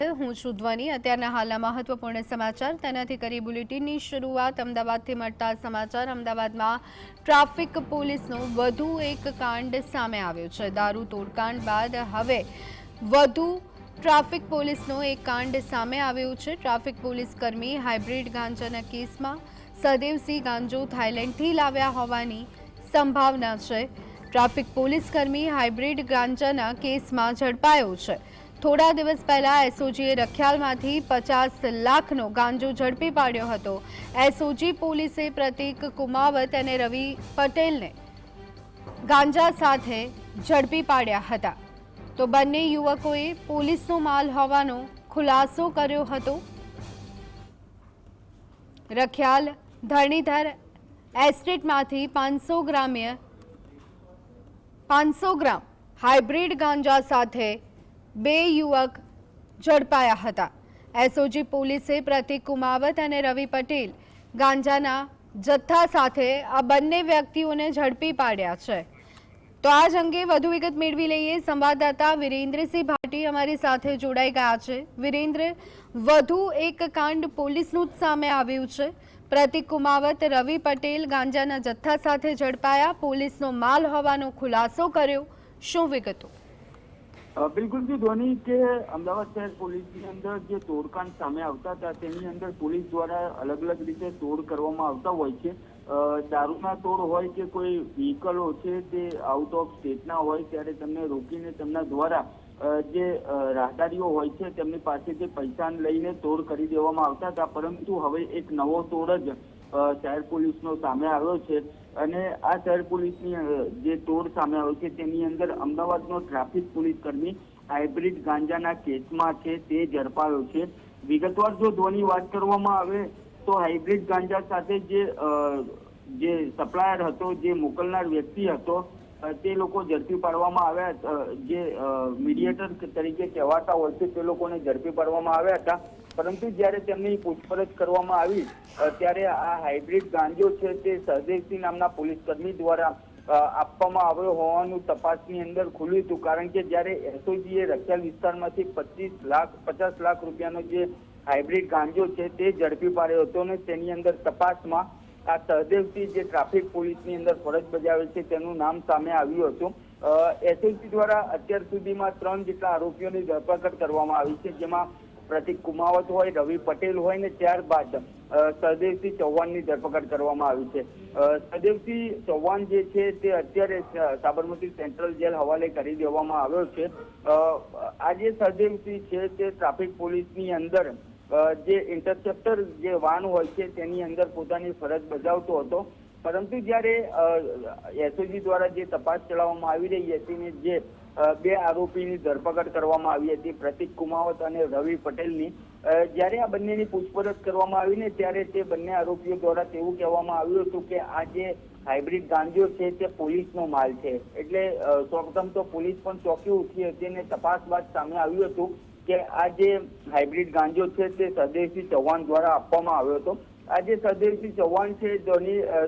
હું છું ધ્વની। અત્યારના હાલના મહત્વપૂર્ણ સમાચાર તેનાથી કરી બુલેટિનની શરૂઆત અમદાવાદથી મળતા સમાચાર। અમદાવાદમાં ટ્રાફિક પોલીસનો વધુ એક કાંડ સામે આવ્યો છે। દારૂ તોડકાંડ બાદ હવે વધુ ટ્રાફિક પોલીસનો એક કાંડ સામે આવ્યો છે। ટ્રાફિક પોલીસ કર્મી હાઇબ્રિડ ગાંજાના કેસમાં સહદેવસિંહ ગાંજો થાઇલેન્ડથી લાવ્યા હોવાની સંભાવના છે। ટ્રાફિક પોલીસ કર્મી હાઇબ્રિડ ગાંજાના કેસમાં ઝડપાયો છે। થોડા દિવસ પહેલા એસઓજીએ રખિયાલમાંથી 50 લાખનો ગાંજો ઝડપી પાડ્યો હતો। એસઓજી પોલીસે પ્રતીક કુમાવત અને રવિ પટેલને ગાંજા સાથે ઝડપી પાડ્યા હતા। તો બંને યુવકોએ પોલીસનો માલ હોવાનો ખુલાસો કર્યો હતો। રખિયાલ ધરણીધર એસ્ટેટમાંથી 500 ગ્રામ હાઇબ્રિડ ગાંજા સાથે બે યુવક ઝડપાયા હતા। એસઓજી પોલીસે પ્રતીક કુમાવત અને રવિ પટેલ ગાંજાના જથ્થા સાથે આ બંને વ્યક્તિઓને ઝડપી પાડ્યા છે। તો આ જ અંગે વધુ વિગત મેળવી લઈએ। સંવાદદાતા વિરેન્દ્રસિંહ ભાટી અમારી સાથે જોડાઈ ગયા છે। વિરેન્દ્ર, વધુ એક કાંડ પોલીસનું જ સામે આવ્યું છે। પ્રતીક કુમાવત, રવિ પટેલ ગાંજાના જથ્થા સાથે ઝડપાયા, પોલીસનો માલ હોવાનો ખુલાસો કર્યો, શું વિગતો? બિલકુલ જી ધોની કે અમદાવાદ શહેર પોલીસની અંદર જે તોડકાંડ સામે આવતા હતા તેની અંદર પોલીસ દ્વારા અલગ અલગ રીતે તોડ કરવામાં આવતા હોય છે। દારૂના તોડ હોય કે કોઈ વ્હીકલો છે તે આઉટ ઓફ સ્ટેટના હોય ત્યારે તેમને રોકીને તેમના દ્વારા જે રાહદારીઓ હોય છે તેમની પાસેથી પૈસા લઈને તોડ કરી દેવામાં આવતા હતા। પરંતુ હવે એક નવો તોડ જ શહેર પોલીસનો સામે આવ્યો છે અને આ શહેર પોલીસની જે તોડ સામે આવ્યો છે તેની અંદર અમદાવાદનો ટ્રાફિક પોલીસ કર્મી હાઇબ્રિડ ગાંજાના કેસમાં છે તે ઝડપાયો છે। વિગતવાર જો ધ્વની વાત કરવામાં આવે તો હાઇબ્રિડ ગાંજા સાથે જે સપ્લાયર હતો, જે મોકલનાર વ્યક્તિ હતો, તે લોકો ઝડપી પાડવામાં આવ્યા। જે મીડિયેટર તરીકે કહેવાતા હોય છે તે લોકોને ઝડપી પાડવામાં આવ્યા હતા। પરંતુ જ્યારે તેમની પૂછપરછ કરવામાં આવી ત્યારે આ હાઇબ્રિડ ગાંજો છે તે સહદેવસિંહ નામના પોલીસ કર્મી દ્વારા આપવામાં આવ્યો હોવાનું તપાસની અંદર ખુલ્યું હતું। કારણ કે જ્યારે એસઓજીએ રખિયાલ વિસ્તારમાંથી 50 લાખ રૂપિયાનો જે હાઇબ્રિડ ગાંજો છે તે ઝડપી પાડ્યો હતો અને તેની અંદર તપાસમાં આ સહદેવસિંહ જે ટ્રાફિક પોલીસની અંદર ફરજ બજાવે છે તેનું નામ સામે આવ્યું હતું। એસઓજી દ્વારા અત્યાર સુધીમાં 3 જેટલા આરોપીઓની ધરપકડ કરવામાં આવી છે, જેમાં પ્રતીક કુમાવત હોય, રવિ પટેલ હોય ને ત્યારબાદ સહદેવસિંહ ચૌહાણની ધરપકડ કરવામાં આવી છે। સહદેવસિંહ ચૌહાણ જે છે તે અત્યારે સાબરમતી સેન્ટ્રલ જેલ હવાલે કરી દેવામાં આવ્યો છે। આ જે સહદેવસિંહ છે તે ટ્રાફિક પોલીસની અંદર જે ઇન્ટરસેપ્ટર જે વાહન હોય છે તેની અંદર પોતાની ફરજ બજાવતો હતો। પરંતુ જ્યારે એસઓજી દ્વારા જે તપાસ ચલાવવામાં આવી રહી હતી ને જે બે આરોપીની ધરપકડ કરવામાં આવી હતી, પ્રતીક કુમાવત અને રવિ પટેલની, જ્યારે આ બંનેની પૂછપરછ કરવામાં આવી ને ત્યારે તે બંને આરોપીઓ દ્વારા તેવું કહેવામાં આવ્યું હતું કે આ જે હાઇબ્રિડ ગાંજો છે તે પોલીસનો માલ છે। એટલે સૌપ્રથમ તો પોલીસ પણ ચોંકી ઉઠી હતી અને તપાસ બાદ સામે આવ્યું હતું કે આ જે હાઇબ્રિડ ગાંજો છે તે સહદેવસિંહ ચૌહાણ દ્વારા આપવામાં આવ્યો હતો। આ જે સહદેવસિંહ ચૌહાણ છે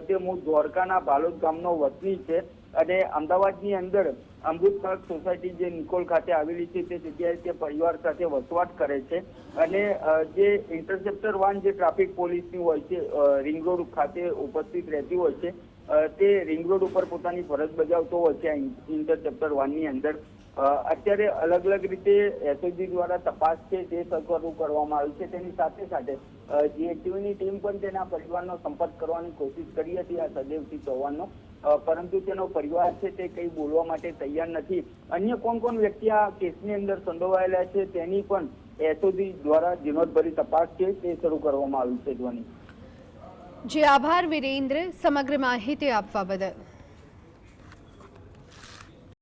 તે મૂળ દ્વારકાના બાલોદ ગામનો વતની છે અને અમદાવાદની અંદર અમૃત પાર્ક સોસાયટી જે નિકોલ ખાતે આવેલી છે તે જગ્યાએ તે પરિવાર સાથે વસવાટ કરે છે અને જે ઇન્ટરસેપ્ટર વાન જે ટ્રાફિક પોલીસની હોય છે રિંગ રોડ ખાતે ઉપસ્થિત રહેતી હોય છે તે રિંગ રોડ ઉપર પોતાની ફરજ બજાવતો હોય છે ઇન્ટરસેપ્ટર વાનની અંદર। અત્યારે અલગ અલગ રીતે એસઓજી દ્વારા તપાસ છે તે શરૂ કરવામાં આવી છે। તેની સાથે સાથે જીએસટીવીની ટીમ પણ તેના પરિવારનો સંપર્ક કરવાની કોશિશ કરી હતી આ સહદેવસિંહ ચૌહાણનો, પરંતુ તેનો પરિવાર છે તે કંઈ બોલવા માટે તૈયાર નથી। અન્ય કોણ વ્યક્તિ આ કેસની અંદર સંડોવાયેલા છે તેની પણ એસઓજી દ્વારા ઝીણવટભરી તપાસ છે તે શરૂ કરવામાં આવી છે। ધ્વની જી આભાર વિરેન્દ્ર, સમગ્ર માહિતી આપવા બદલ।